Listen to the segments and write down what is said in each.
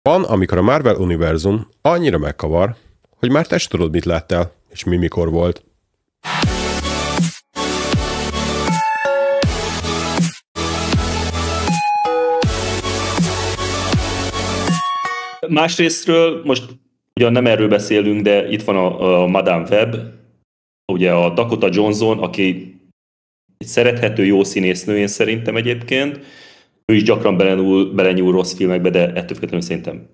Van, amikor a Marvel univerzum annyira megkavar, hogy már te is tudod, mit láttál, és mi mikor volt. Másrésztről most ugyan nem erről beszélünk, de itt van a Madame Web, ugye a Dakota Johnson, aki egy szerethető, jó színésznő, én szerintem egyébként. Ő is gyakran belenyúl rossz filmekbe, de ettől függetlenül szerintem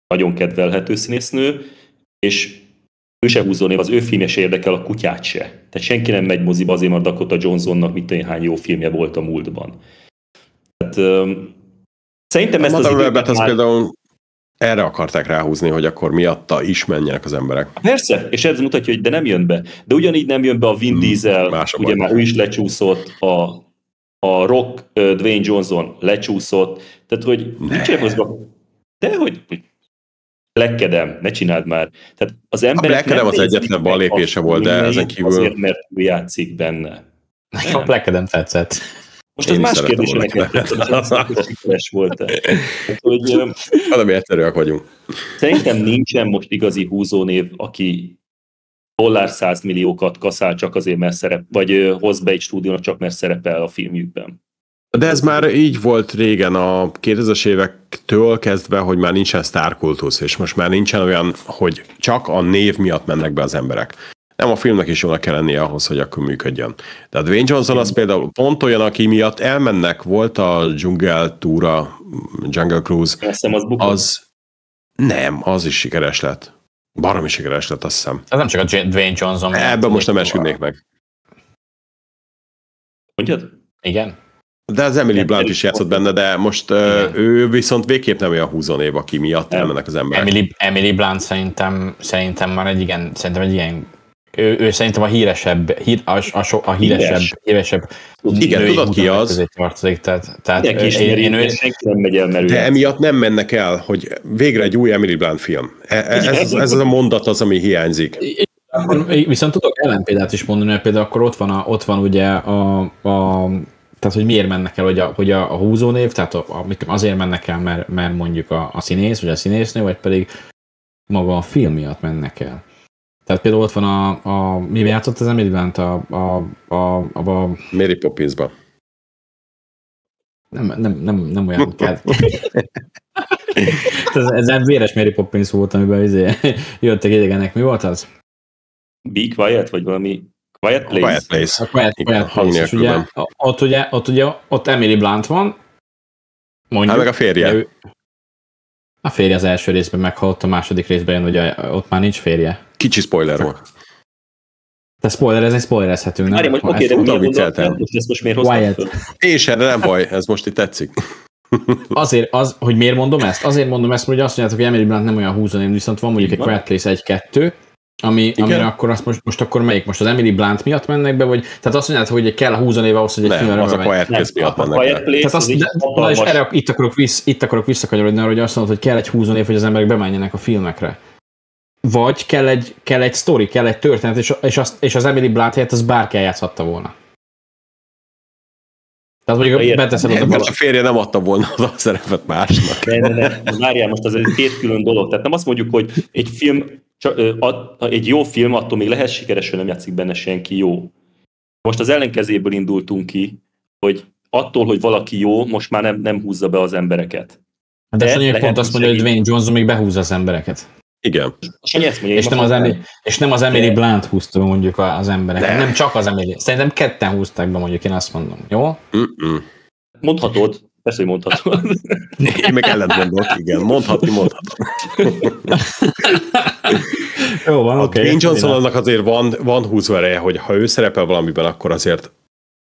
nagyon kedvelhető színésznő, és ő se húzónév, az ő filmje se érdekel, a kutyát se. Tehát senki nem megy moziba azért, mert Dakota Johnsonnak mit tudom, hány jó filmje volt a múltban. Tehát, szerintem ezt Madame Web-et az például erre akarták ráhúzni, hogy akkor miatta is menjenek az emberek. Persze, és ez mutatja, hogy de nem jön be. De ugyanígy nem jön be a Vin Diesel, ugye már ő is lecsúszott, a Rock, Dwayne Johnson lecsúszott, tehát hogy nincsenek mozgva. De hogy Black-edem, ne csináld már. Tehát az emberek a Black-edem az egyetlen ballépése volt, de ezen kívül... Azért, mert ő játszik benne. A Black-edem tetszett. Most ez más kérdés, hogy neked sikeres volt-e. Valami egyszerűek vagyunk. Szerintem nincsen most igazi húzónév, aki $100 milliókat kaszál csak azért, mert vagy hoz be egy stúdiónak csak mert szerepel a filmjükben. De ez már így volt régen, a 2000-es évektől kezdve, hogy már nincsen sztárkultusz, és most már nincsen olyan, hogy csak a név miatt mennek be az emberek. Nem, a filmnek is jónak kell lennie ahhoz, hogy akkor működjön. De a Dwayne Johnson az például pont olyan, aki miatt elmennek, volt a Jungle Tour, Jungle Cruise. Az nem, az is sikeres lett. Baromi sikeres lett, azt hiszem. Ez nem csak a Dwayne Johnson. Ebben most nem esküdnék meg. Mondjad? Igen. De az Emily Blunt is játszott benne, de most ő viszont végképp nem olyan húzónév, aki miatt elmennek az emberek. Emily Blunt szerintem már egy ilyen ő szerintem a híresebb igen, tudod ki az? Tehát senki nem megy el, mert de emiatt nem mennek el, hogy végre egy új Emily Blunt film. Ez az a mondat az, ami hiányzik. Viszont tudok ellenpéldát is mondani, mert például akkor ott van ugye tehát, hogy miért mennek el, hogy a húzónév, tehát azért mennek el, mert mondjuk a színész, vagy a színésznő, vagy pedig maga a film miatt mennek el. Tehát például ott van miben játszott az Emily Blunt? A Mary Poppinsban. Nem olyan kell. Ez egy véres Mary Poppins volt, amiben jöttek idegenek. Mi volt az? Be Quiet, vagy valami Quiet Place? A Quiet Place. Ott Emily Blunt van. Mondjuk, meg a férje. A férje az első részben meghalt, a második részben jön, hogy ott már nincs férje. Kicsi spoiler volt. De spoilerezhetünk, nem? Várj, most oké, de úgy vicceltem. Ezt most miért hoztam föl? És erre nem baj, ez most itt tetszik. Hogy miért mondom ezt? Azért mondom ezt, hogy azt mondjátok, hogy Emily Blunt nem olyan húzónév, viszont van mondjuk egy Quiet Place 1-2, amire akkor azt most akkor melyik? Most az Emily Blunt miatt mennek be, vagy tehát azt mondjátok, hogy kell a húzónév ahhoz, hogy egy filmre nem, az a Quiet Place miatt mennek be. Tehát itt akarok visszakanyarodni arra, hogy azt mondod, hogy kell egy húzónév, hogy az emberek bemenjenek a filmekre. Vagy kell egy sztori, kell egy történet, és az Emily Blunt helyett az bárki eljátszhatta volna. Tehát mondjuk beteszed a férje nem adta volna a szerepet másnak. Ne. Várjál, most az egy két külön dolog. Tehát nem azt mondjuk, hogy egy jó film attól még lehet sikeres, hogy nem játszik benne senki jó. Most az ellenkezéből indultunk ki, hogy attól, hogy valaki jó, most már nem húzza be az embereket. De Sanyi pont azt mondja, hogy Dwayne Johnson még behúzza az embereket. Igen. És nem az Emily Blunt húzta be mondjuk az embereket. Nem csak az Emily. Szerintem ketten húzták be, mondjuk én azt mondom. Jó? Mondhatod. Persze, hogy mondhatod. Én meg ellent mondok, igen. Mondhatni. Jó van, oké. Dwayne Johnsonnak azért van húzó ereje, hogy ha ő szerepel valamiben, akkor azért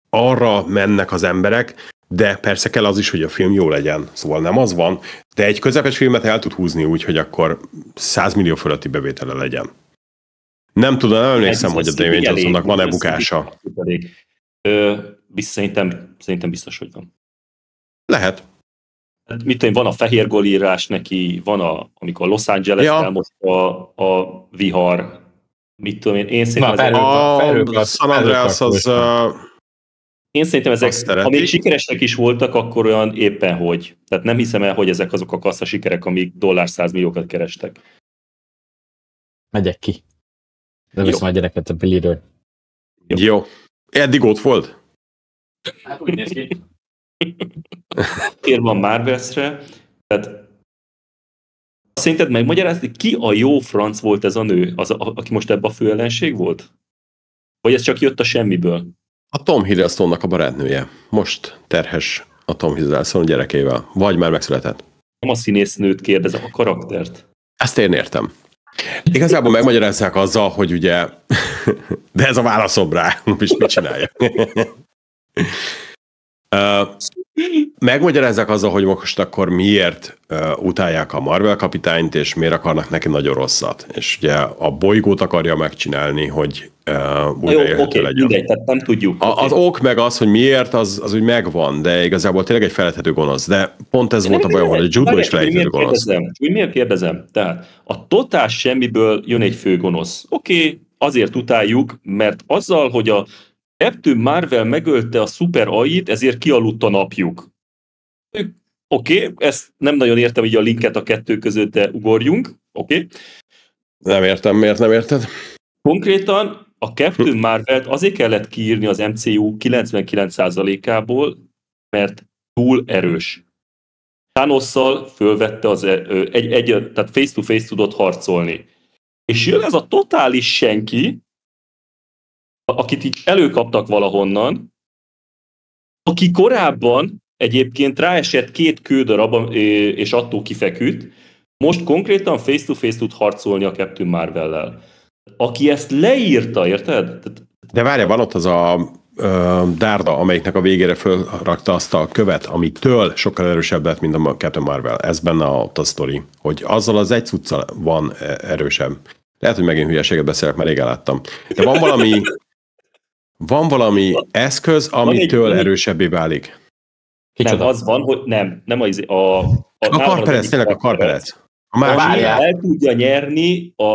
arra mennek az emberek, de persze kell az is, hogy a film jó legyen. Szóval nem az van, de egy közepes filmet el tud húzni úgy, hogy akkor 100 millió fölötti bevétele legyen. Nem tudom, nem emlékszem, hogy a Dwayne Johnsonnak van-e bukása. Szerintem biztos, hogy van. Lehet. Mit tudom, van a fehér golírás neki, van amikor Los Angeles elmosta a vihar. Mit tudom én szerintem... A San Andreas az... Én szerintem ezek, ha még sikeresek is voltak, akkor olyan éppen hogy. Tehát nem hiszem el, hogy ezek azok a kassza sikerek, amik $100 milliókat kerestek. Megyek ki. De viszont a gyereket a Billyről. Jó. Eddig ott volt? Hát úgy néz ki. Ér van Marvelsre. Tehát szerinted megmagyarázni, ki a jó franc volt ez a nő, aki most ebben a főellenség volt? Vagy ez csak jött a semmiből? A Tom Hiddlestonnak a barátnője. Most terhes a Tom Hiddleston gyerekével. Vagy már megszületett. Nem a színésznőt kérdezem, a karaktert. Ezt én értem. Igazából megmagyarázzák azzal, hogy ugye... De ez a válaszom rá, és mit csinálja. Megmagyarázzák azzal, hogy most akkor miért utálják a Marvel kapitányt, és miért akarnak neki nagyon rosszat. És ugye a bolygót akarja megcsinálni, hogy újraélhető legyen. Mindegy, tehát nem tudjuk. Az ok meg az, hogy miért, az úgy megvan, de igazából tényleg egy felejthető gonosz. De pont ez volt a baj, hogy a Jude is felejthető gonosz. Miért kérdezem? Tehát a totál semmiből jön egy fő gonosz. Oké, azért utáljuk, mert azzal, hogy a Captain Marvel megölte a szuper AI-t, ezért kialudt a napjuk. Oké, ezt nem nagyon értem így a linket a kettő között, de ugorjunk. Oké. Nem értem, miért nem érted? Konkrétan a Captain Marvelt azért kellett kiírni az MCU 99%-ából, mert túl erős. Thanosszal fölvette tehát face-to-face tudott harcolni. És jön ez a totális senki, akit így előkaptak valahonnan, aki korábban egyébként ráesett 2 kődarab, és attól kifeküdt, most konkrétan face-to-face tud harcolni a Captain Marvel-lel. Aki ezt leírta, érted? De várja, van ott az a dárda, amelyiknek a végére fölrakta azt a követ, amitől sokkal erősebb lett, mint a Captain Marvel. Ez benne ott a sztori, hogy azzal az egy cuccal van erősebb. Lehet, hogy megint hülyeséget beszélek, mert rég láttam. De van valami eszköz, amitől erősebbé válik. Nem, az van, hogy nem a karperec, tényleg a karperec. El tudja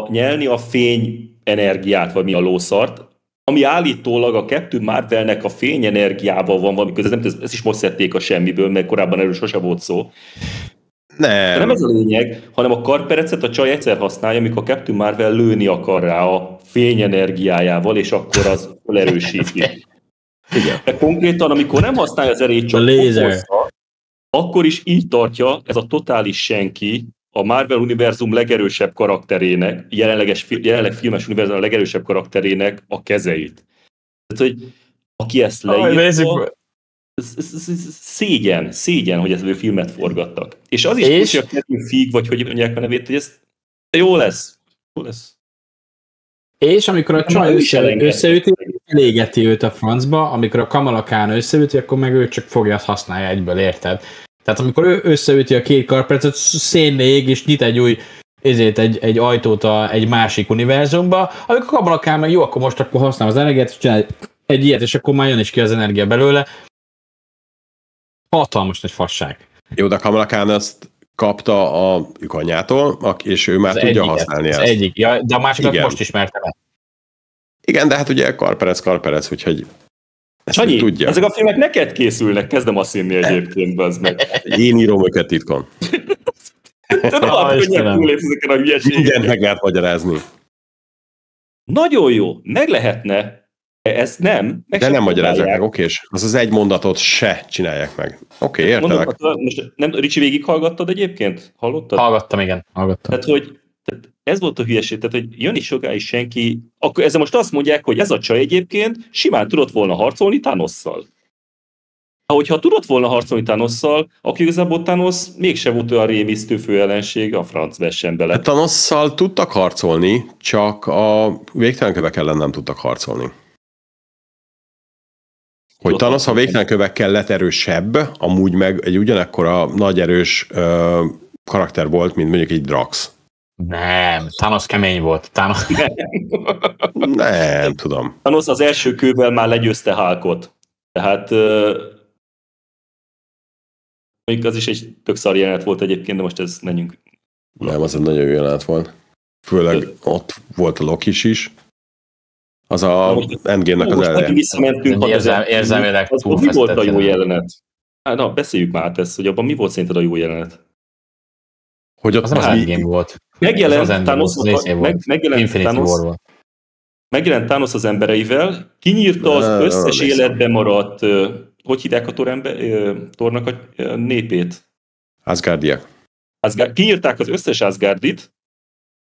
nyerni a fény energiát, vagy mi a lószart, ami állítólag a Captain Marvelnek a fényenergiával van valami között, ezt is most szedték a semmiből, mert korábban erről sose volt szó. Nem ez a lényeg, hanem a karperecet a csaj egyszer használja, amikor a Captain Marvel lőni akar rá a fényenergiájával, és akkor az erősíti. Igen. De konkrétan, amikor nem használja az erejét, csak fokozza, akkor is így tartja ez a totális senki a Marvel univerzum legerősebb karakterének, jelenleg filmes univerzum legerősebb karakterének a kezeit. Tehát, hogy aki ezt leírta, szégyen, hogy ezt a filmet forgattak. És az is hogy a Kevin Feige, vagy hogy mondják a nevét, hogy ez jó lesz. És amikor a csaj összeüti, elégeti őt a francba, amikor a Kamala Khan összeüti, akkor meg ő csak fogja, azt használja egyből, érted? Tehát amikor ő összeüti a 2 karpercet, szénné ég, és nyit egy új egy ajtót egy másik univerzumba, amikor a Kamala Khan meg jó, akkor most akkor használom az energiát, és csinálj egy ilyet, és akkor már jön is ki az energia belőle. Hatalmas nagy fasság. Jó, de a Kamala Khan ezt kapta a anyjától, és ő már tudja használni ezt. Egyik, ja, de a másikat most ismerte meg. Igen, de hát ugye karperec, úgyhogy Sanyi, tudja. Ezek a filmek neked készülnek, kezdem azt hinni egyébként, bazd meg. Én írom őket titkon. Te nem könnyebb túlépsz ezeken a hülyeségeket. Mindent meg lehet magyarázni. Nagyon jó, meg lehetne. Ezt nem. De nem magyarázzák meg, okés. Az egy mondatot se csinálják meg. Oké, értelek. Most nem, Ricsi, végighallgattad egyébként? Hallottad? Hallgattam, igen. Tehát ez volt a hülyeség, tehát hogy jön is sokáig senki, akkor ezzel most azt mondják, hogy ez a csaj egyébként simán tudott volna harcolni Thanosszal. Hogyha tudott volna harcolni Thanosszal, akkor igazából Thanos mégse volt olyan rémisztő főellenség, a franc vessen bele. Thanosszal tudtak harcolni, csak a végtelen kövek ellen nem tudtak harcolni. Hogy Thanos a végtelen kövekkel lett erősebb, amúgy meg egy ugyanekkora nagy erős karakter volt, mint mondjuk egy Drax. Nem, Thanos kemény volt. Nem, tudom. Thanos az első kővel már legyőzte Hulkot. Tehát mondjuk az is egy tök szar jelenet volt egyébként, de most ez menjünk. Nem, az egy nagyon jó jelenet volt. Főleg ott volt a Loki is. Az a Endgame-nek az eleje. Most visszamentünk, érzelmileg azban mi volt a jó jelenet? Na, beszéljük már ezt, hogy abban mi volt szerinted a jó jelenet? Hogy ott az Endgame volt. Megjelent Thanos az embereivel, kinyírta az összes életbe maradt, hogy hívják a Thornak a népét? Asgardiak. Kinyírták az összes Asgardit,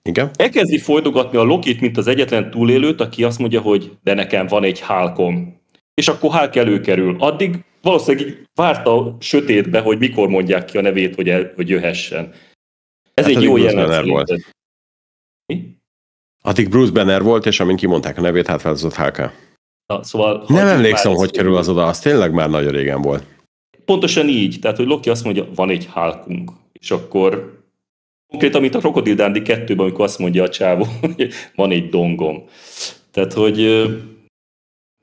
igen. Elkezdi folytogatni a Lokit, mint az egyetlen túlélőt, aki azt mondja, hogy de nekem van egy Hulkom. És akkor Hulk előkerül. Addig valószínűleg várta a sötétbe, hogy mikor mondják ki a nevét, hogy jöhessen. Ez egy jó jelenet volt. Mi? Addig Bruce Banner volt, és amint kimondták a nevét, felhozott Hulk-á. Szóval, nem emlékszem, hogy kerül az oda, az tényleg már nagyon régen volt. Pontosan így, tehát hogy Loki azt mondja, van egy Hulkunk. És akkor konkrétan, mint a Krokodil Dundee 2-ben, amikor azt mondja a csávó, hogy van egy dongom. Tehát, hogy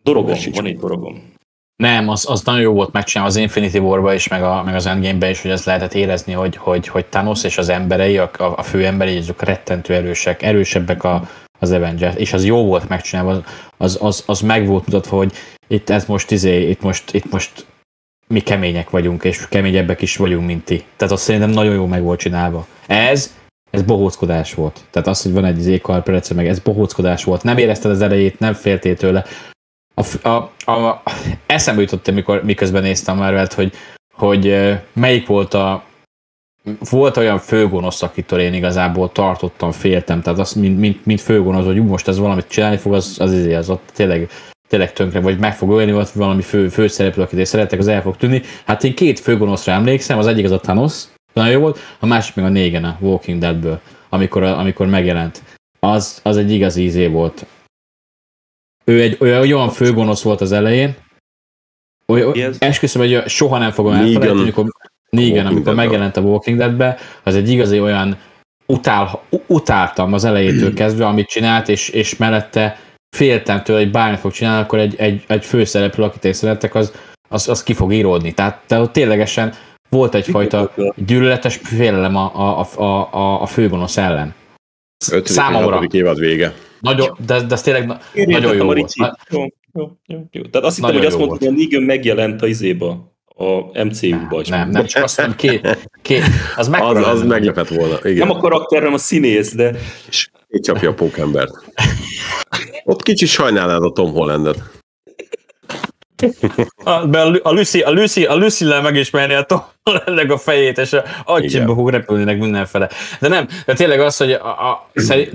dorogom, van egy dorogom. Nem, az nagyon jó volt megcsinálni az Infinity War-ba is, meg az Endgame-ben is, hogy ezt lehetett érezni, hogy Thanos és az emberei, a fő emberei, azok rettentő erősebbek az Avengers, és az jó volt megcsinálva, az meg volt mutatva, hogy itt most mi kemények vagyunk, és keményebbek is vagyunk, mint ti. Tehát azt szerintem nagyon jó meg volt csinálva. Ez bohóckodás volt. Tehát az, hogy van egy éjkalperece, meg ez bohóckodás volt. Nem érezted az elejét, nem féltél tőle. Eszembe jutott, miközben néztem Marvelt, hogy melyik volt olyan főgonosz, akitől én igazából tartottam, féltem. Tehát azt, mint főgonosz, hogy most ez valamit csinálni fog, az ott tényleg tönkre, vagy meg fog ölni, vagy valami főszereplő, akit én szeretek, az el fog tűnni. Hát én 2 főgonoszra emlékszem, az egyik az a Thanos, nagyon jó volt, a másik meg a Negan a Walking Deadből, amikor megjelent. Az egy igazi ízé volt. Ő egy olyan főgonosz volt az elején, esküszöm, hogy soha nem fogom elfelejteni, amikor megjelent a Walking Deadbe, az egy igazi olyan utáltam az elejétől kezdve, amit csinált, és mellette féltem tőle, hogy bármit fog csinálni, akkor egy főszereplő, akit én szeretek, az ki fog íródni. Tehát ténylegesen volt egyfajta gyűlöletes félelem a főgonosz ellen. 5. évad vége. De ez tényleg nagyon jó volt. Jó. Tehát azt hittem, hogy azt mondtam, hogy a Negan megjelent a izéba, a MCU-ba is. Nem, csak azt mondom, az meglepett volna. Igen. Nem a karakter, hanem a színész, de... És így csapja a pókembert. Ott kicsit sajnálnád a Tom Hollandet. A Lucy-lel megismerni a Tom Hollandnek a fejét, és a agycsimba fog repülnének mindenfele. De nem, de tényleg az, hogy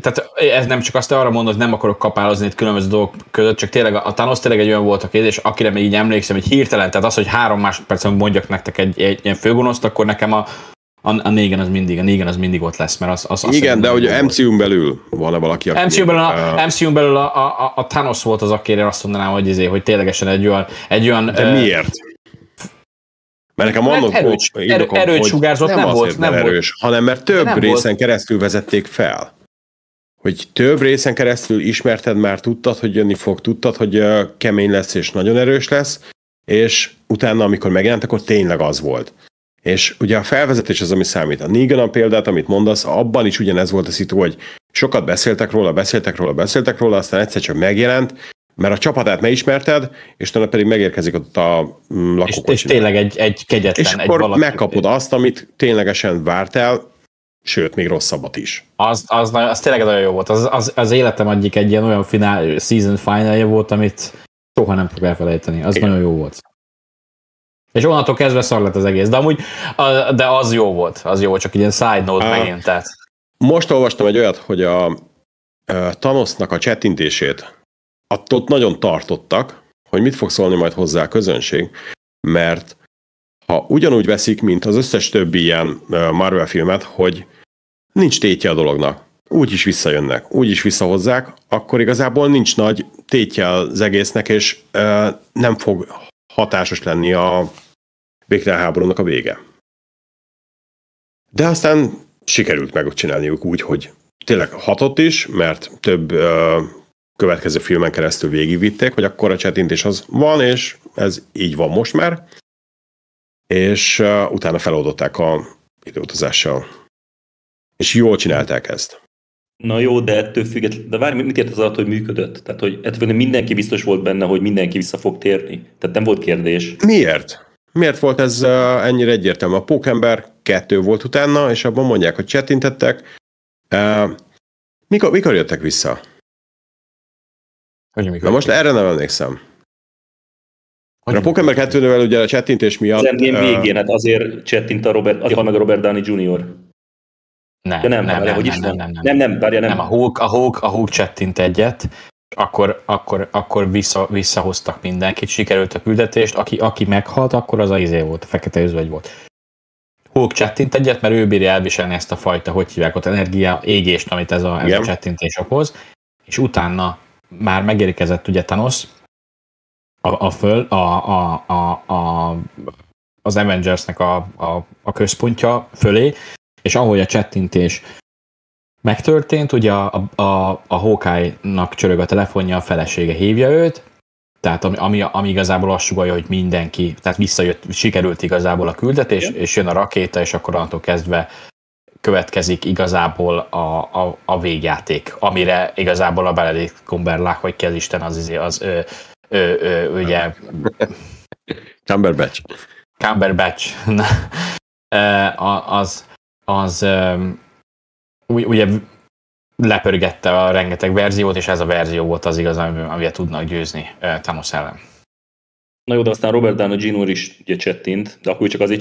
tehát ez nem csak azt arra mondod, hogy nem akarok kapálozni itt különböző dolgok között, csak tényleg a Thanos tényleg egy olyan volt a kérdés, akire még így emlékszem, hogy hirtelen, tehát az, hogy 3 másodpercen mondjak nektek egy ilyen főgonoszt, akkor nekem a Negan az mindig ott lesz, mert az igen, de hogy a MCU-n belül van-e valaki, aki... MCU-n belül a Thanos volt az, akire azt mondanám, hogy ténylegesen egy olyan... De miért? Mert nekem annak erőt sugárzott, nem volt erős, hanem mert több részen keresztül vezették fel. Hogy több részen keresztül ismerted, már tudtad, hogy jönni fog, tudtad, hogy kemény lesz és nagyon erős lesz, és utána, amikor megjelent, akkor tényleg az volt. És ugye a felvezetés az, ami számít. A Negan példát, amit mondasz, abban is ugyanez volt a szitu, hogy sokat beszéltek róla, aztán egyszer csak megjelent, mert a csapatát megismerted, és utána pedig megérkezik ott a lakókocsi. És tényleg egy kegyetlen. És akkor megkapod azt, amit ténylegesen vártál, sőt, még rosszabbat is. Az tényleg nagyon jó volt. Az életem egyik egy ilyen olyan season finalja volt, amit soha nem fog elfelejteni. Az nagyon jó volt. És onnantól kezdve szar lett az egész. De amúgy, de az jó volt, csak ilyen side note megint. Tehát. Most olvastam egy olyat, hogy a Thanosnak a csettintését attól nagyon tartottak, hogy mit fog szólni majd hozzá a közönség, mert ha ugyanúgy veszik, mint az összes többi ilyen Marvel filmet, hogy nincs tétje a dolognak, úgyis visszajönnek, úgyis visszahozzák, akkor igazából nincs nagy tétje az egésznek, és nem fog hatásos lenni a végtelen háborúnak a vége. De aztán sikerült megcsinálniuk úgy, hogy tényleg hatott is, mert több következő filmen keresztül végigvitték, hogy akkor a csettintés az van, és ez így van most már. És utána feloldották a időutazással. És jól csinálták ezt. Na jó, de ettől függetlenül, de várj, mit ért az alatt, hogy működött? Tehát, hogy ettől mindenki biztos volt benne, hogy mindenki vissza fog térni. Tehát nem volt kérdés. Miért? Miért volt ez ennyire egyértelmű? A Pókember 2 volt utána, és abban mondják, hogy chattintettek. Mikor jöttek vissza? Na most erre nem emlékszem. A Pókember 2-nél ugye a chattintés miatt... Az Endgame végén, hát azért chattint azért hal meg a Robert Downey Jr. Nem, várja, nem. A Hulk chattint egyet, akkor visszahoztak mindenkit, sikerült a küldetést, aki meghalt, akkor az a izé volt, a fekete özvegy volt. Hulk chattint egyet, mert ő bírja elviselni ezt a fajta, hogy hívják ott, energia égést, amit ez a chattintés okoz, és utána már megérkezett ugye Thanos az Avengersnek a központja fölé, és ahogy a chattintés megtörtént, ugye a Hawkeye-nak csörög a telefonja, a felesége hívja őt, tehát ami igazából azt sugallja, hogy mindenki, tehát visszajött, sikerült igazából a küldetés, és jön a rakéta, és akkor annantól kezdve következik igazából a végjáték, amire igazából a Benedict Cumberbatch, vagy ki az Isten ugye... Cumberbatch. Ugye lepörgette a rengeteg verziót, és ez a verzió volt az igaz, amivel tudnak győzni Thanos ellen. Na jó, de aztán Robert Downey Jr. is ugye chattint, de akkor csak azért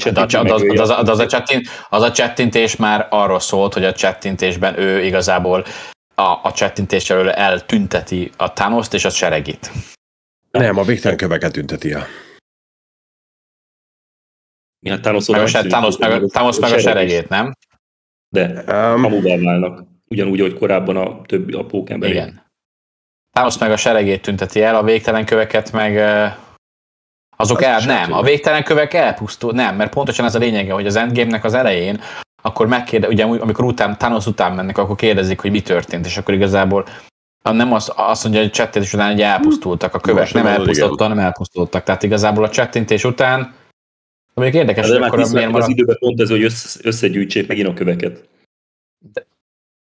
chattint. Az a chattintés már arról szólt, hogy a chattintésben ő igazából a chattintést elől eltünteti a Thanost és a seregit. Nem, a végtelen köveket tünteti el. Ja, Thanos meg a seregét, nem? De hamuvá válnak. Ugyanúgy, ahogy korábban a Pókember. Igen. Thanos meg a seregét tünteti el, a végtelen köveket meg azok nem. A végtelen kövek elpusztul. Nem, mert pontosan ez a lényege, hogy az Endgame-nek az elején akkor ugye amikor Thanos után mennek, akkor kérdezik, hogy mi történt, és akkor igazából nem azt mondja, hogy chattintés után hogy elpusztultak a kövek. Nem elpusztultak. Tehát igazából a chattintés után mondjuk érdekes, hogy akkor miért az időben pont ez, hogy összegyűjtsék megint a köveket.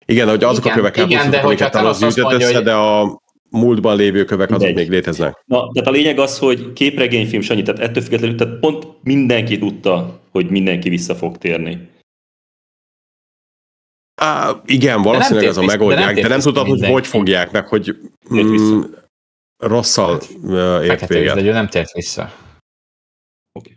Igen, hogy azok a kövek elpusztultak, amiket Thanos gyűjtött össze, de a múltban lévő kövek azok még léteznek. Na, tehát a lényeg az, hogy képregényfilm, Sanyi, tehát ettől függetlenül, tehát pont mindenki tudta, hogy mindenki vissza fog térni. Igen, valószínűleg ez a megoldják, de nem tudod, hogy fogják meg, hogy rosszal ért véget. De ő nem tért vissza. Okay.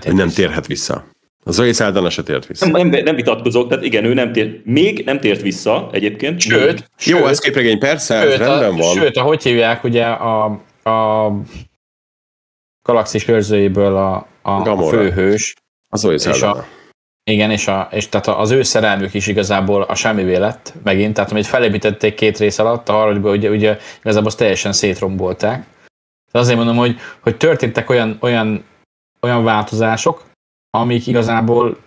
Ő nem térhet vissza. Az Zoe Saldana se tért vissza. Nem vitatkozok, tehát igen, ő még nem tért vissza egyébként. Sőt, jó, ez képregény, persze, ez rendben van. Sőt, ahogy hívják, ugye a Galaxis őrzőjéből a főhős. A Zoe Saldana. Igen, és tehát az ő szerelmük is igazából a semmivé lett megint, tehát amit felépítették 2 rész alatt, a harmadikban ugye igazából azt teljesen szétrombolták. Tehát azért mondom, hogy történtek olyan változások, amik igazából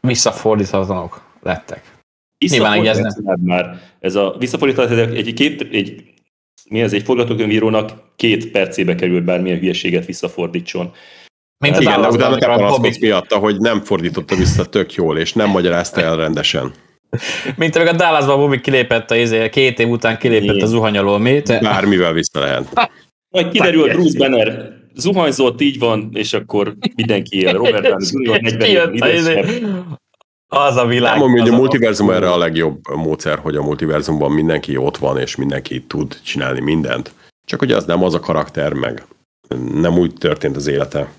visszafordíthatatlanok lettek. Ez a visszafordíthatatlan egy forgatókönyvírónak 2 percébe kerül bármilyen hülyeséget visszafordítson. Igen, de utána te panaszkodsz miatta, hogy nem fordította vissza tök jól, és nem magyarázta el rendesen. Mint amikor a Dallasban Bobby kilépett 2 év után kilépett a zuhany alól, bármivel vissza lehet. Majd kiderül, Bruce Banner zuhanyzott, így van, és akkor mindenki él. Robert Downey Jr. 40 éves. Az a világ. Nem mondom, hogy a multiverzum erre a legjobb módszer, hogy a multiverzumban mindenki ott van, és mindenki tud csinálni mindent. Csak hogy az nem az a karakter, meg nem úgy történt az élete.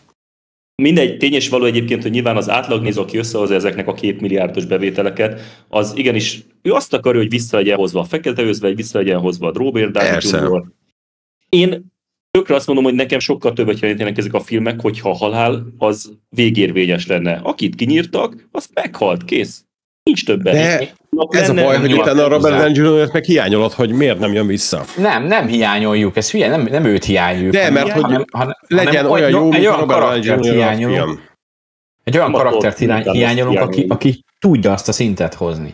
Mindegy, tényes való egyébként, hogy nyilván az átlagnéző, aki összehozza ezeknek a 2 milliárdos bevételeket, az igenis, ő azt akarja, hogy vissza legyen hozva a fekete özvegy, vissza legyen hozva a Robert Downey Jr. Én tökre azt mondom, hogy nekem sokkal többet jelentenek ezek a filmek, hogyha a halál az végérvényes lenne. Akit kinyírtak, az meghalt, kész. Nincs többen. De ez a baj, hogy utána a Robert Downey Jr. meg hiányolod, hogy miért nem jön vissza. Nem hiányoljuk, ez hülye, nem őt hiányoljuk. De, mert hogy legyen olyan jó, mint a Robert Downey Jr. Egy olyan karaktert hiányolunk, aki tudja azt a szintet hozni.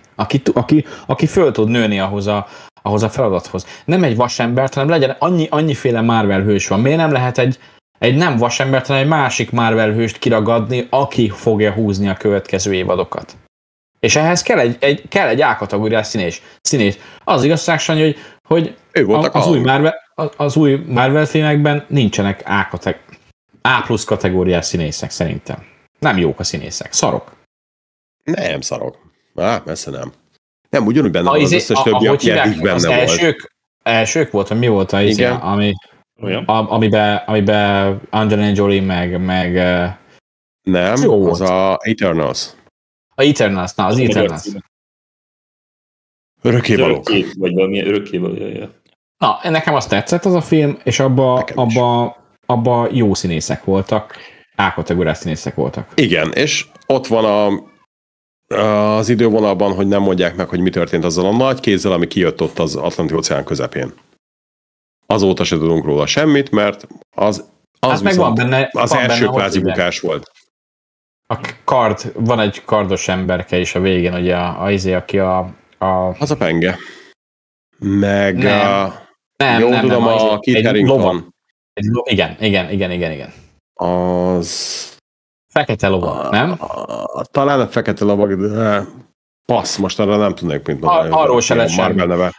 Aki föl tud nőni ahhoz a feladathoz. Nem egy vasembert, hanem legyen annyiféle Marvel hős van. Miért nem lehet egy nem vasembert, hanem egy másik Marvel hőst kiragadni, aki fogja húzni a következő évadokat? És ehhez kell egy A-kategóriás színész. Az igazság, Sanyi, hogy az új Marvel filmekben nincsenek A plusz kategóriás színészek szerintem. Nem jók a színészek. Szarok. Nem szarok. Messze nem. Nem, ugyanúgy benne van az összes többi, aki eddig benne volt. Elsők volt, vagy mi volt amiben Angelina Jolie meg nem, az a Eternals. A Eternals, az Eternals. Örökkévalók. Vagy valami örökkévalója. Na, nekem azt tetszett az a film, és abba jó színészek voltak, A-kategóriás színészek voltak. Igen, és ott van az idővonalban, hogy nem mondják meg, hogy mi történt azzal a nagy kézzel, ami kijött ott az Atlanti-óceán közepén. Azóta se tudunk róla semmit, mert az viszont benne, az első kvázi bukás volt. Van egy kardos emberke is a végén, ugye aki az a penge. Meg nem, tudom, a Kit Harington. Igen. Az... Fekete lovag, nem? Talán a fekete lovag, de passz, most arra nem tudnék mint mondani. Arról se lesz semmi.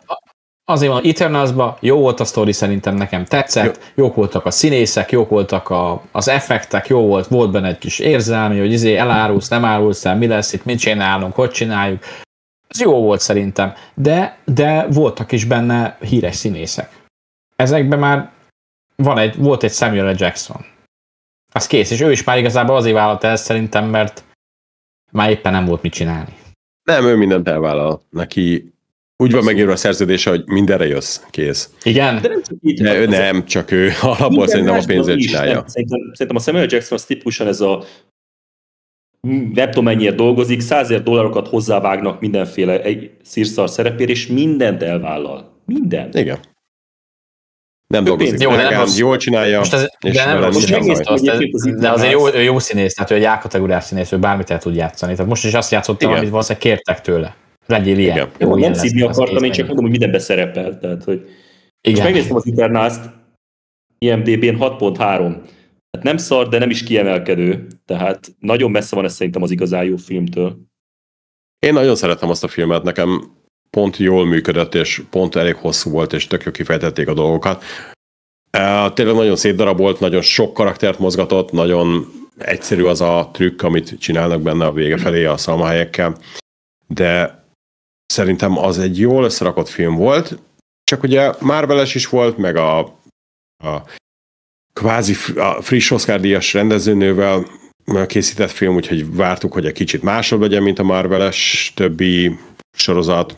Azért van, Eternalsban jó volt a sztori, szerintem nekem tetszett, jók voltak a színészek, jók voltak az effektek, jó volt benne egy kis érzelmi, hogy elárulsz, nem árulsz el, mi lesz itt, mit csinálunk, hogy csináljuk. Ez jó volt szerintem, de voltak is benne híres színészek. Ezekben már volt egy Samuel L. Jackson. Az kész, és ő is már igazából azért vállalt el szerintem, mert már éppen nem volt mit csinálni. Nem, ő mindent elvállal. Neki úgy van megírva a szerződése, hogy mindenre jössz, kész. Igen? De ő nem, csak ő alapból szerintem a pénzért csinálja. Szerintem a Samuel Jackson az típusan ez a nem tudom mennyire dolgozik, $100,000 hozzávágnak mindenféle egy szírszar szerepére, és mindent elvállal. Mindent. Igen. Nem dolgozik. Jól csinálja. De azért jó színész, tehát ő egy A-kategóriás színész, ő bármit el tud játszani. Tehát most is azt játszottam, amit valószínűleg kértek tőle. Legyél ilyen. Jó, nem szívni akartam, én csak mondom, hogy mindenbe szerepel. Tehát, hogy most megnéztem az Eternals-t, IMDb-n 6.3. Hát nem szar, de nem is kiemelkedő. Tehát nagyon messze van ez szerintem az igazán jó filmtől. Én nagyon szeretem azt a filmet, nekem pont jól működött, és pont elég hosszú volt, és tök jól kifejtették a dolgokat. Tényleg nagyon szétdarabolt, nagyon sok karaktert mozgatott, nagyon egyszerű az a trükk, amit csinálnak benne a vége felé a szalmahelyekkel, de szerintem az egy jól összerakott film volt, csak ugye Marvel-es is volt, meg a kvázi friss Oscar-díjas rendezőnővel készített film, úgyhogy vártuk, hogy egy kicsit másabb legyen, mint a Marvel-es többi sorozat,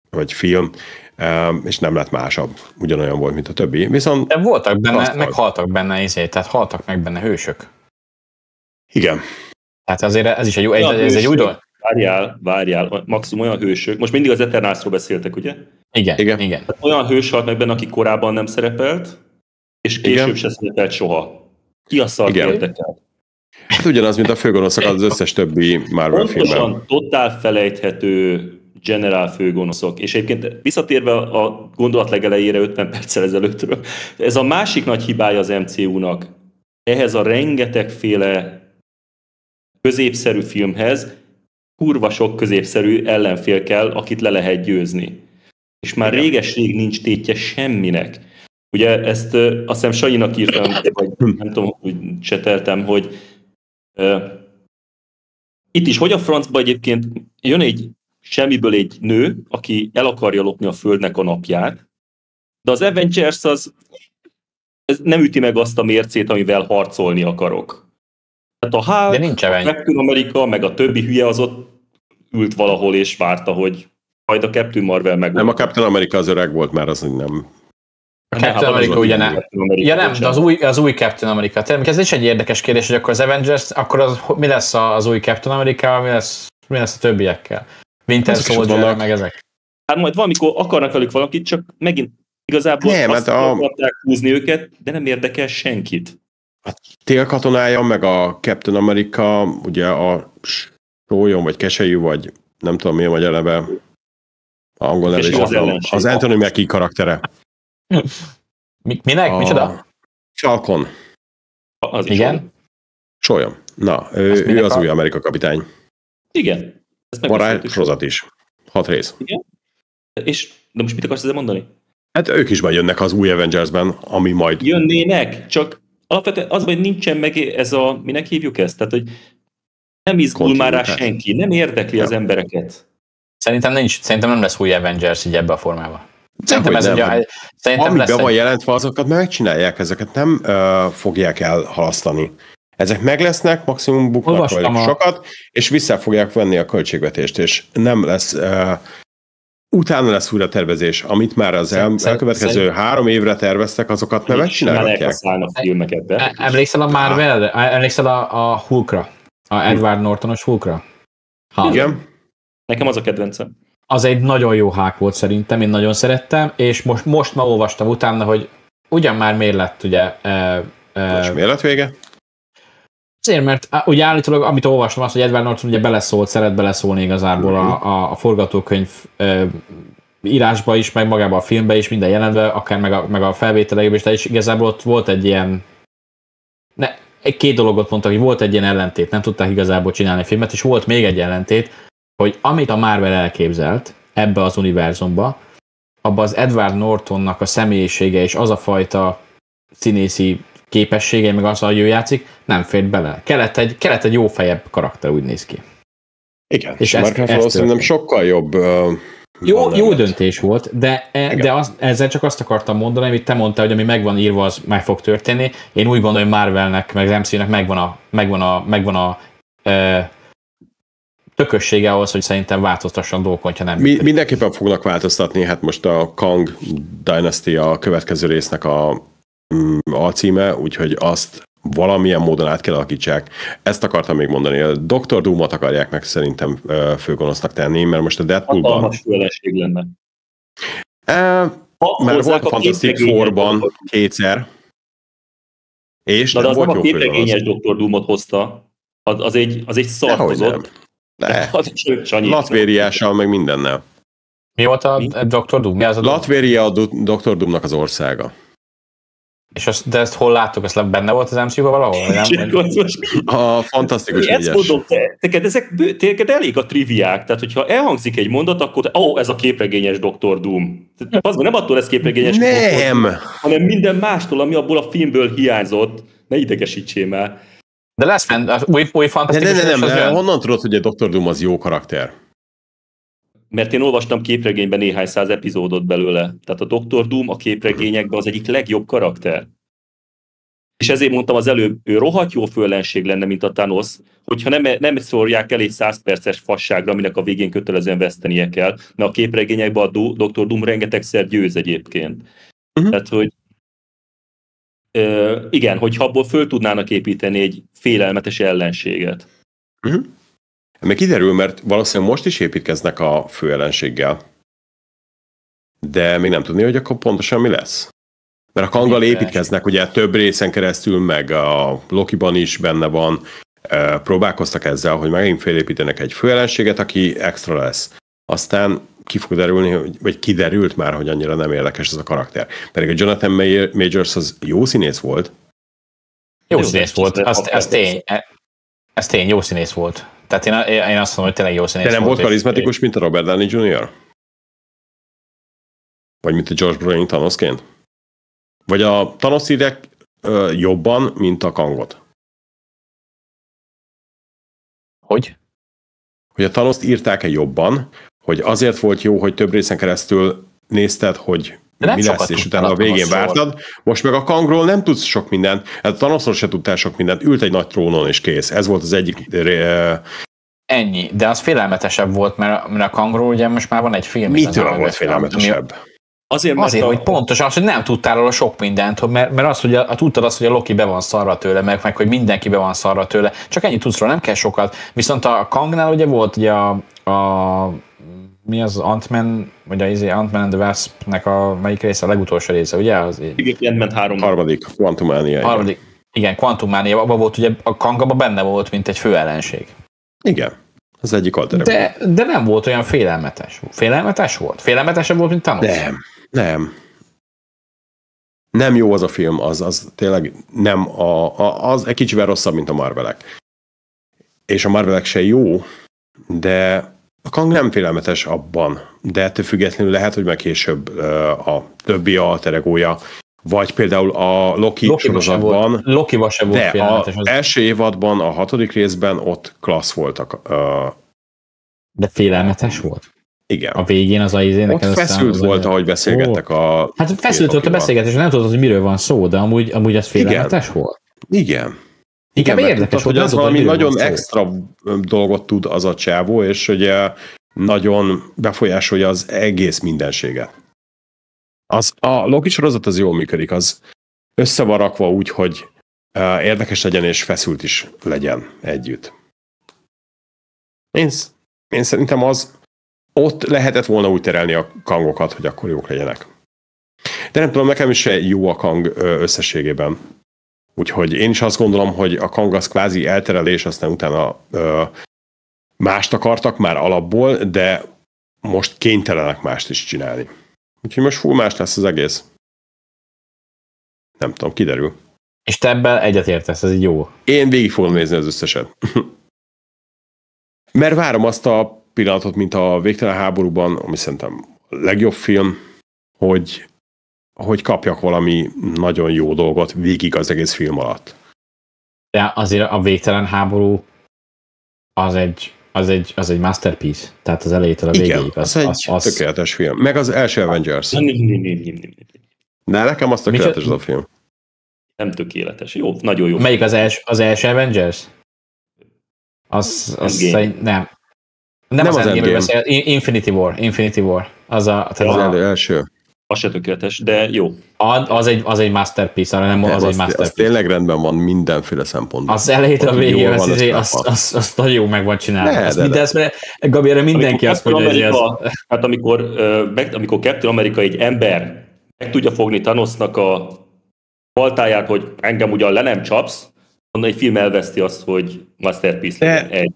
vagy film, és nem lett másabb. Ugyanolyan volt, mint a többi. Viszont de voltak benne, meghaltak benne, tehát haltak meg benne hősök. Igen. Tehát azért ez is egy új dolog. Várjál, maximum olyan hősök. Most mindig az Eternalsról beszéltek, ugye? Igen. Olyan hős halt meg benne, aki korábban nem szerepelt, és később se szerepelt soha. Ki a szart érdekel? Hát ugyanaz, mint a főgonoszok az összes többi Marvel filmben. Pontosan, totál felejthető generál főgonoszok. És egyébként visszatérve a gondolat legelejére 50 perccel ezelőttről, ez a másik nagy hibája az MCU-nak. Ehhez a rengetegféle középszerű filmhez kurva sok középszerű ellenfél kell, akit le lehet győzni. És már réges-rég nincs tétje semminek. Ugye ezt azt hiszem Sanyinak írtam, vagy nem tudom, hogy cseteltem, hogy itt is, hogy a francba egyébként jön semmiből egy nő, aki el akarja lopni a Földnek a napját, de az Avengers ez nem üti meg azt a mércét, amivel harcolni akarok. Tehát a Hulk, a Captain America, meg a többi hülye az ott ült valahol és várta, hogy majd a Captain Marvel meg. Nem, a Captain America az öreg volt már, az nem. A Captain America ugye nem. Ja nem, de az új Captain America. Ez is egy érdekes kérdés, hogy akkor az Avengers, akkor mi lesz az új Captain America, mi lesz a többiekkel? Winter Soldier, meg ezek. Hát majd valamikor akarnak velük valakit, csak megint igazából azt akarták húzni őket, de nem érdekel senkit. A télkatonája, meg a Captain America, ugye a sólyom, vagy keselyű, vagy nem tudom mi a magyar neve, a angol neve is az Anthony Mackie karaktere. Minek? Micsoda? Falcon. Igen? Sólyom. Na, ő az új Amerika kapitány. Igen. Van rá sorozat is. 6 rész. Igen? De most mit akarsz ezzel mondani? Hát ők is majd jönnek az új Avengersben, ami majd... Jönnének, csak alapvetően az, hogy nincsen meg ez a... Minek hívjuk ezt? Tehát, hogy nem izgul már rá senki, nem érdekli az embereket. Szerintem nem lesz új Avengers így ebbe a formában. Szerintem ami be van jelentve, azokat megcsinálják, ezeket nem fogják elhalasztani. Ezek meg lesznek, maximum buknak sokat, és vissza fogják venni a költségvetést, és nem lesz... utána lesz újra tervezés, amit már az elkövetkező 3 évre terveztek, azokat nem megcsinálják. Emlékszel a Marvelre? Emlékszel a Hulkra? A Edward Nortonos Hulkra? Igen. Nekem az a kedvencem. Az egy nagyon jó hák volt szerintem, én nagyon szerettem, és most ma olvastam utána, hogy ugyan már miért lett, ugye... És miért lett vége? Azért, mert ugye állítólag, amit olvastam, az, hogy Edward Norton ugye szeret beleszólni igazából a forgatókönyv írásba is, meg magába a filmbe is, minden jelentve, akár meg a felvételekben is, és igazából ott volt egy ilyen... Két dologot mondtak, hogy volt egy ilyen ellentét, nem tudták igazából csinálni filmet, és volt még egy ellentét, hogy amit a Marvel elképzelt ebbe az univerzumba, abban az Edward Nortonnak a személyisége és az a fajta színészi képessége, meg az, hogy ő játszik, nem fért bele. Kellett egy jó fejebb karakter, úgy néz ki. Igen, és Mark Ruffalo szerintem sokkal jobb. Jó döntés volt, de ezzel csak azt akartam mondani, amit te mondtál, hogy ami megvan írva, az meg fog történni. Én úgy gondolom, hogy Marvelnek, meg az MCU-nek megvan a tökössége ahhoz, hogy szerintem változtasson dolgokon, ha nem. Mindenképpen fognak változtatni, hát most a Kang Dynasty a következő résznek a címe, úgyhogy azt valamilyen módon át kell alakítsák. Ezt akartam még mondani. A Dr. Doom-ot akarják meg szerintem főgonosznak tenni, mert most a Deadpoolban... Hatalmas főlenség lenne. Mert volt a Fantastic Four-ban 2-szer. És de az nem a képregényes Dr. Doom-ot hozta. Az egy szarkozott. Latvériással, meg mindennel. Mi volt a Dr. Doom? Latvéria a Dr. Doomnak az országa. És de ezt hol láttuk? Ezt benne volt az MCU-ban valahol? A fantasztikus ezt mondom, neked elég a triviák. Tehát, hogyha elhangzik egy mondat, akkor ez a képregényes Dr. Doom. Az nem attól lesz képregényes nem. Dr. Doom, hanem minden mástól, ami abból a filmből hiányzott. Ne idegesítsél már. De lesz új fantasztikus. Nem. Honnan tudod, hogy a Dr. Doom az jó karakter? Mert én olvastam képregényben néhány száz epizódot belőle. Tehát a Dr. Doom a képregényekben az egyik legjobb karakter. És ezért mondtam az előbb, ő rohadt jó főellenség lenne, mint a Thanos, hogyha nem szórják el egy 100 perces fasságra, aminek a végén kötelezően vesztenie kell, mert a képregényekben a Dr. Doom rengetegszer győz egyébként. Tehát, hogy igen, hogyha abból föl tudnának építeni egy félelmetes ellenséget. Meg kiderül, mert valószínűleg most is építkeznek a főellenséggel. De még nem tudni, hogy akkor pontosan mi lesz. Mert a Kanggal építkeznek, ugye több részen keresztül, meg a Lokiban is benne van, próbálkoztak ezzel, hogy megint felépítenek egy főellenséget, aki extra lesz. Aztán ki fog derülni, vagy kiderült már, hogy annyira nem érdekes ez a karakter. Pedig a Jonathan Majors az jó színész volt. Jó színész volt, ez tény, jó színész volt. Tehát én azt mondom, hogy tényleg jó színész volt. De nem volt karizmatikus, mint a Robert Downey Jr.? Vagy mint a Josh Brolin Thanosként? Vagy a Thanos írják jobban, mint a Kangot? Hogy? Hogy a Thanost írták-e jobban, hogy azért volt jó, hogy több részen keresztül nézted, hogy mi lesz, és utána a végén vártad. Most meg a Kangról nem tudsz sok mindent, hát a Thanosról se tudtál sok mindent, ült egy nagy trónon és kész. Ez volt az egyik... Ennyi, de az félelmetesebb volt, mert a Kangról ugye most már van egy film. Mitől volt félelmetesebb? Azért, hogy pontosan az, hogy nem tudtál róla sok mindent, mert az, hogy tudtad azt, hogy a Loki be van szarra tőle, meg hogy mindenki be van szarra tőle, csak ennyit tudsz róla, nem kell sokat. Viszont a Kangnál ugye volt ugye mi az Ant-Man, vagy az Ant-Man and the Wasp-nek a melyik része, a legutolsó része, ugye? Igen, Ant-Man 3. Harmadik, Quantumania. Igen, Quantumania, abban volt ugye, a Kangban benne volt, mint egy főellenség. Igen, az egyik alternatív. De nem volt olyan félelmetes. Félelmetes volt? Félelmetesebb volt, mint Thanos? Nem. Nem jó az a film, az tényleg nem az egy kicsivel rosszabb, mint a Marvelek. És a Marvelek se jó, de A Kang nem félelmetes abban, de ettől függetlenül lehet, hogy meg később a többi alter egója, vagy például a Loki sorozatban. Loki sem volt félelmetes. Az első évadban, a 6. részben ott klassz voltak. De félelmetes volt? Igen. A végén az ott feszült volt, ahogy beszélgettek a... Hát feszült volt a beszélgetés, nem tudod, hogy miről van szó, de amúgy az félelmetes volt? Igen. Inkább érdekes, hogy az valami nagyon extra dolgot tud az a csávó, és ugye nagyon befolyásolja az egész mindenséget. A Loki sorozat az jól működik, az össze van rakva úgy, hogy érdekes legyen és feszült is legyen együtt. Én szerintem ott lehetett volna úgy terelni a Kangokat, hogy akkor jók legyenek. De nem tudom, nekem is jó a Kang összességében. Úgyhogy én is azt gondolom, hogy a Kang az kvázi elterelés, aztán utána mást akartak már alapból, de most kénytelenek mást is csinálni. Úgyhogy most full más lesz az egész. Nem tudom, kiderül. És te ebben egyetértesz, ez így jó. Én végig fogom nézni az összeset. Mert várom azt a pillanatot, mint a Végtelen háborúban, ami szerintem a legjobb film, hogy kapjak valami nagyon jó dolgot végig az egész film alatt. De azért a Végtelen háború az egy masterpiece, tehát az elejétől a végéig. Igen, az egy tökéletes film. Meg az első Avengers. De nekem az tökéletes az a film. Nem tökéletes. Jó, nagyon jó. Melyik az első Avengers? Az nem. Nem az Endgame-ről beszél. Infinity War. Az első. Az se tökéletes, de jó. Az egy masterpiece, arra nem az egy masterpiece. Az tényleg rendben van mindenféle szempontból. Az elejétől a végéig az nagyon jó meg van csinálva. Gabi, erre mindenki azt mondja, hogy hát amikor Captain America egy ember meg tudja fogni Thanosnak a baltáját, hogy engem ugyan le nem csapsz, onnan egy film elveszti azt, hogy masterpiece legyen.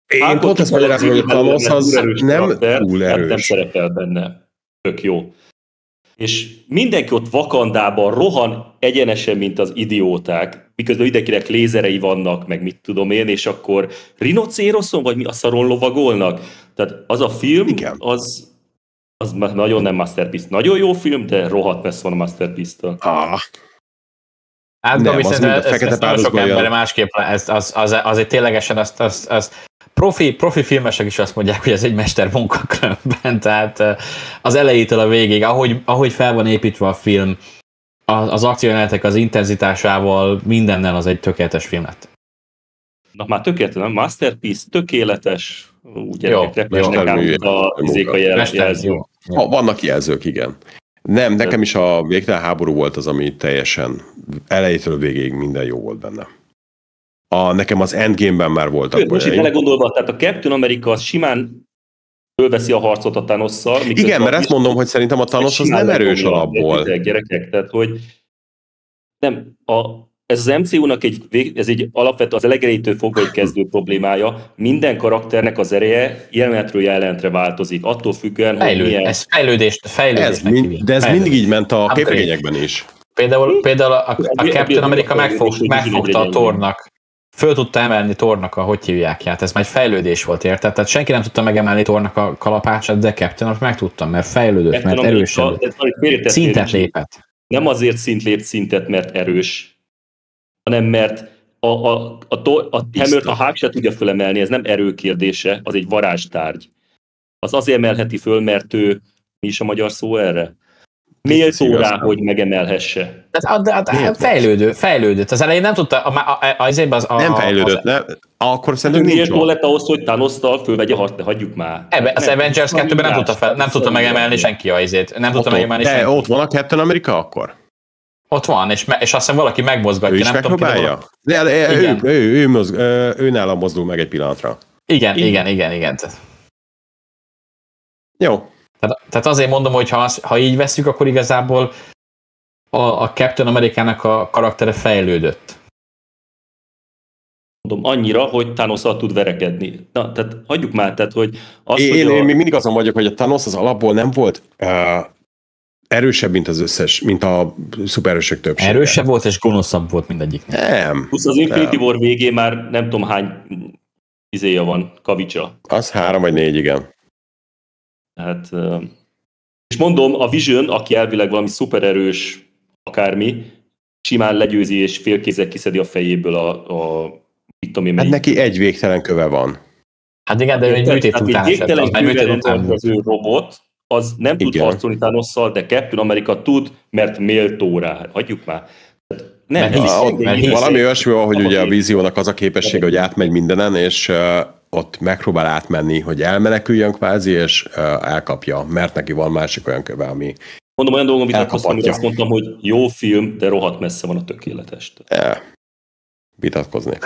Én pont ezt magyarázom, hogy a Thanos az nem túl erős. Nem szerepel benne. Tök jó. És mindenki ott Wakandában rohan egyenesen, mint az idióták, miközben mindenkinek lézerei vannak, meg mit tudom én, és akkor rinocéroszon, vagy mi a szaron lovagolnak. Tehát az a film, az nagyon nem masterpiece. Nagyon jó film, de rohadt messze van a masterpiece-től. Hát Gabi, szerintem nagyon sok emberre másképp, azért ténylegesen azt profi filmesek is azt mondják, hogy ez egy mestermunka különben, tehát az elejétől a végéig, ahogy fel van építve a film, az akciójelenetek az intenzitásával, mindennel az egy tökéletes film lett. Na már tökéletes, nem? Masterpiece, tökéletes, úgy repesnek át a jelzők. Vannak jelzők, igen. Nem, nekem is a Végtelen háború volt az, ami teljesen elejétől végéig minden jó volt benne. Nekem az Endgame-ben már voltak. Most itt belegondolva, tehát a Captain America az simán fölveszi a harcot a Thanosszal. Igen, mert ezt mondom, hogy szerintem a Thanos az nem erős alapból. Gyerekek, tehát hogy nem, ez az MCU-nak egy alapvető, az legelejétől fogva egy kezdő problémája. Minden karakternek az ereje jelenetről jelentre változik, attól függően, hogy milyen... Ez fejlődés. De ez mindig így ment a képregényekben is. Például a Captain America megfogta a Thornak. Föl tudta emelni Thornak a hogy hívjákját, ez már egy fejlődés volt, érted? Tehát senki nem tudta megemelni Thornak a kalapácsát, de Captain America meg tudta, mert fejlődött, mert erősebb. Szintet lépett. Nem azért szintet, mert erős, hanem mert a Hammert a Hulk se tudja fölemelni, ez nem erő kérdése, az egy varázstárgy. Az azért emelheti föl, mert ő, mi is a magyar szó erre? Méltó rá, hogy megemelhesse. Fejlődött. Az elején nem tudta, nem fejlődött, akkor szerintem nincs méltó lett ahhoz, hogy Thanos-tal fölvegye harc, de hagyjuk már. Az Avengers 2-ben nem tudta megemelni senki a izét. Nem tudta megemelni senki. De ott van a Captain America akkor? Ott van, és azt hiszem valaki megmozgatja. Ő is megpróbálja? Ő nála mozdul meg egy pillanatra. Igen. Jó. Tehát azért mondom, hogy ha így vesszük, akkor igazából a Captain America-nak a karaktere fejlődött. Mondom, annyira, hogy Thanos-szal tud verekedni. Na, tehát hagyjuk már, tehát, hogy... Én még mindig azon vagyok, hogy a Thanos az alapból nem volt erősebb, mint a szupererősök többsége. Erősebb volt, és gonoszabb volt mindegyik. Nem. Plusz az Infinity War végén már nem tudom hány izéja van, kavicsa. Az 3 vagy 4, igen. Hát, és mondom, a Vision, aki elvileg valami szupererős akármi, simán legyőzi és félkézzel kiszedi a fejéből mit tudom én, Hát neki egy végtelen köve van. Hát igen, de ő egy műtét után esett. Végtelen kővel rendelkező robot, az nem tud harcolni Thanosszal, de Captain America tud, mert méltó rá. Hagyjuk már. Mert valami olyasmi van, hogy ugye a Víziónak az a képessége, hogy átmegy mindenen, és ott megpróbál átmenni, hogy elmeneküljön kvázi, és elkapja, mert neki van másik olyan köve, ami mondom, olyan dolgon vitatkoztam, hogy azt mondtam, hogy jó film, de rohadt messze van a tökéletes. Vitatkozni.